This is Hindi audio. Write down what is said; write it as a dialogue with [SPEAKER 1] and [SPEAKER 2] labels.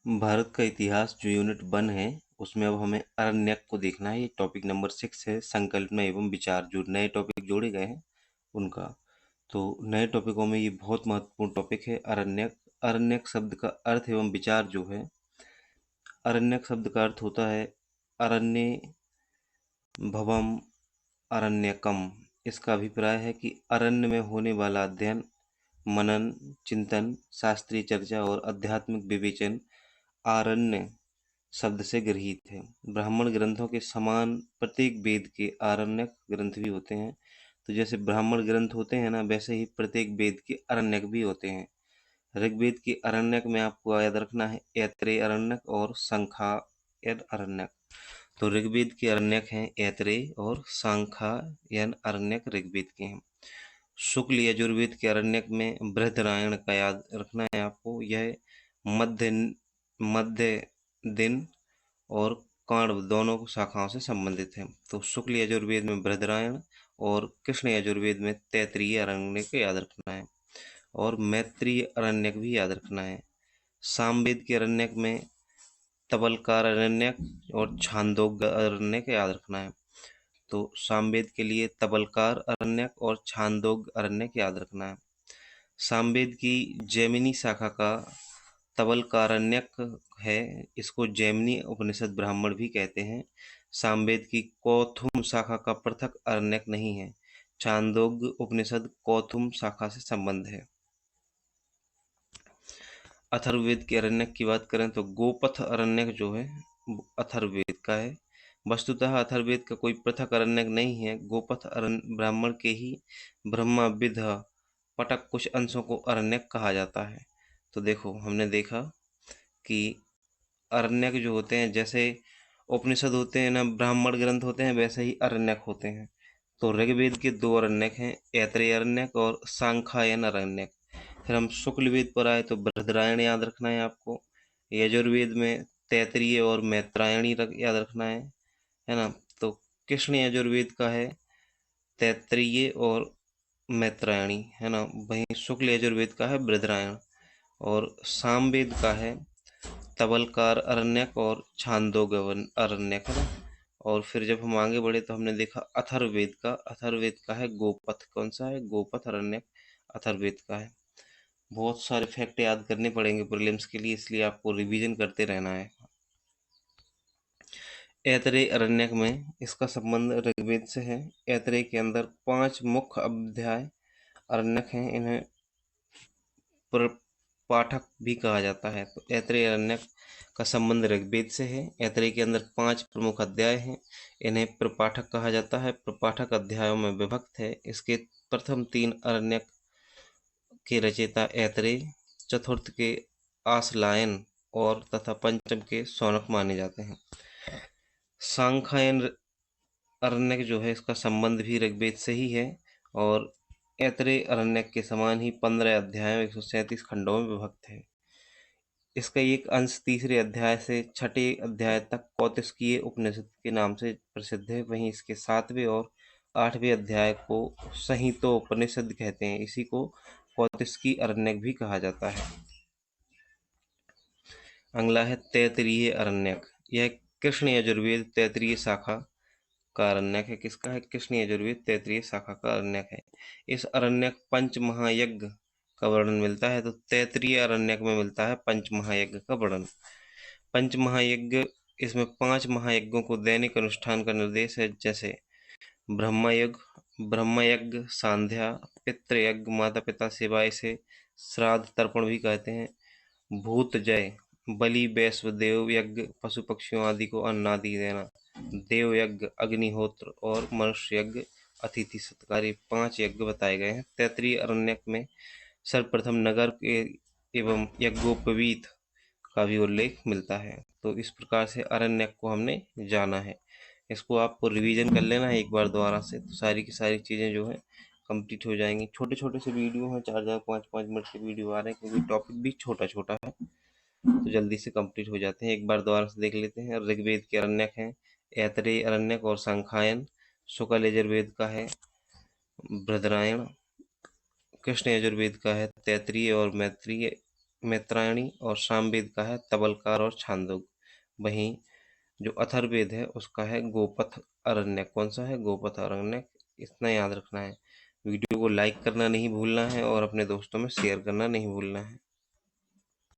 [SPEAKER 1] भारत का इतिहास जो यूनिट 1 है उसमें अब हमें अरण्यक को देखना है। ये टॉपिक नंबर 6 है, संकल्पना एवं विचार। जो नए टॉपिक जोड़े गए हैं उनका, तो नए टॉपिकों में ये बहुत महत्वपूर्ण टॉपिक है अरण्यक। अरण्यक शब्द का अर्थ एवं विचार जो है, अरण्यक शब्द का अर्थ होता है अरण्य भवम अरण्यकम। इसका अभिप्राय है कि अरण्य में होने वाला अध्ययन, मनन, चिंतन, शास्त्रीय चर्चा और आध्यात्मिक विवेचन आरण्य शब्द से गृहीत है। ब्राह्मण ग्रंथों के समान प्रत्येक वेद के आरण्यक ग्रंथ भी होते हैं। तो जैसे ब्राह्मण ग्रंथ होते हैं ना, वैसे ही प्रत्येक वेद के आरण्यक भी होते हैं। ऋग्वेद के आरण्यक में आपको याद रखना है ऐत्रेय आरण्यक और सांख्यायन आरण्यक। तो ऋग्वेद के आरण्यक हैं ऐत्रेय और सांख्यायन आरण्यक ऋग्वेद के हैं। शुक्ल यजुर्वेद के आरण्यक में बृहदारण्यक का याद रखना है आपको। यह मध्य मध्य दिन और कांड दोनों शाखाओं से संबंधित है। तो शुक्ल यजुर्वेद में बृहदारण्यक और कृष्ण यजुर्वेद में तैत्तिरीय आरण्यक को याद रखना है, और मैत्रेय आरण्यक भी याद रखना है। सामवेद के आरण्यक में तबलकार आरण्यक और छांदोग्य आरण्यक याद रखना है। तो सामवेद के लिए तबलकार आरण्यक और छांदोग्य आरण्यक याद रखना है। सामवेद की जैमिनी शाखा का तबलकारण्यक है। इसको जैमिनी उपनिषद ब्राह्मण भी कहते हैं। सामवेद की कौथुम शाखा का पृथक आरण्यक नहीं है। छांदोग्य उपनिषद कौथुम शाखा से संबंध है। अथर्ववेद के आरण्यक की बात करें तो गोपथ आरण्यक जो है अथर्ववेद का है। वस्तुतः अथर्ववेद का कोई पृथक आरण्यक नहीं है। गोपथ ब्राह्मण के ही ब्रह्मा विद पटक कुछ अंशों को आरण्यक कहा जाता है। तो देखो, हमने देखा कि आरण्यक जो होते हैं, जैसे उपनिषद होते हैं ना, ब्राह्मण ग्रंथ होते हैं, वैसे ही आरण्यक होते हैं। तो ऋग्वेद के 2 आरण्यक हैं, ऐत्रेय आरण्यक और सांख्यायन आरण्यक। फिर हम शुक्ल वेद पर आए तो बृहदारण्यक याद रखना है आपको। यजुर्वेद में तैत्तिरीय और मैत्रायणी याद रखना है ना। तो कृष्ण यजुर्वेद का है तैत्तिरीय और मैत्रायणी, है ना। वहीं शुक्ल यजुर्वेद का है बृहदारण्यक, और सामवेद का है तबलकार आरण्यक और छांदोग्य आरण्यक, है ना। और फिर जब हम आगे बढ़े तो हमने देखा अथर्ववेद का है गोपथ। कौन सा है? गोपथ आरण्यक अथर्ववेद का है। बहुत सारे फैक्ट याद करने पड़ेंगे प्रीलिम्स के लिए, इसलिए आपको रिवीजन करते रहना है। ऐत्रेय आरण्यक में इसका संबंध ऋग्वेद से है। ऐत्रेय के अंदर 5 मुख्य अध्याय आरण्यक हैं। इन्हें प्रपाठक भी कहा जाता है। तो ऐत्रेय आरण्यक का संबंध ऋग्वेद से है। ऐत्रेय के अंदर 5 प्रमुख अध्याय हैं। इन्हें प्रपाठक कहा जाता है। प्रपाठक अध्यायों में विभक्त है। इसके प्रथम 3 आरण्यक के रचयिता ऐत्रेय, चतुर्थ के आसलायन और तथा पंचम के शौनक माने जाते हैं। सांख्यायन आरण्यक जो है, इसका संबंध भी ऋग्वेद से ही है, और ऐत्रेय आरण्यक के समान ही 15 अध्यायों 137 खंडों में विभक्त है। इसका एक अंश तीसरे अध्याय से छठे अध्याय तक कौतिस्कीय उपनिषद के नाम से प्रसिद्ध है। वहीं इसके 7वें और 8वें अध्याय को संहितोपनिषद कहते हैं। इसी को कौतिस्की आरण्यक भी कहा जाता है। अगला है तैत्तिरीय आरण्यक। यह कृष्ण यजुर्वेद तैत्तिरीय शाखा का आरण्यक है। किसका है? कृष्ण यजुर्वेद तैत्तिरीय शाखा का आरण्यक है। इस आरण्यक पंच महायज्ञ का वर्णन मिलता है। तो तैत्तिरीय आरण्यक में मिलता है पंच महायज्ञ का वर्णन। पंच महायज्ञ, इसमें 5 महायज्ञों को दैनिक अनुष्ठान का निर्देश है, जैसे ब्रह्मयज्ञ, सांध्या, पितृयज्ञ, माता पिता सेवाएं से श्राद्ध तर्पण भी कहते हैं, भूतजय, बलि, वैश्व देव यज्ञ, पशु पक्षियों आदि को अन्न आदि देना, देव यज्ञ, अग्निहोत्र और मनुष्य यज्ञ, अतिथि सत्कार, 5 यज्ञ बताए गए हैं। तैत्तिरीय आरण्यक में सर्वप्रथम नगर के एवं यज्ञोपवीत का भी उल्लेख मिलता है। तो इस प्रकार से आरण्यक को हमने जाना है। इसको आपको रिवीजन कर लेना है एक बार दोबारा से, तो सारी की सारी चीज़ें जो है कंप्लीट हो जाएंगी। छोटे छोटे से वीडियो हैं, 4 5 मिनट के वीडियो आ रहे हैं, क्योंकि टॉपिक भी छोटा छोटा है, तो जल्दी से कंप्लीट हो जाते हैं। एक बार दोबारा से देख लेते हैं। ऋग्वेद के आरण्यक हैं ऐत्रेय आरण्यक और सांख्यायन। शुक्ल यजुर्वेद का है बृहदारण्यक। कृष्ण यजुर्वेद का है तैत्तिरीय और मैत्रेय मैत्रायणी और सामवेद का है तबलकार और छांदोग। वहीं जो अथर्ववेद है उसका है गोपथ अरण्यक। कौन सा है? गोपथ अरण्यक। इतना याद रखना है। वीडियो को लाइक करना नहीं भूलना है और अपने दोस्तों में शेयर करना नहीं भूलना है।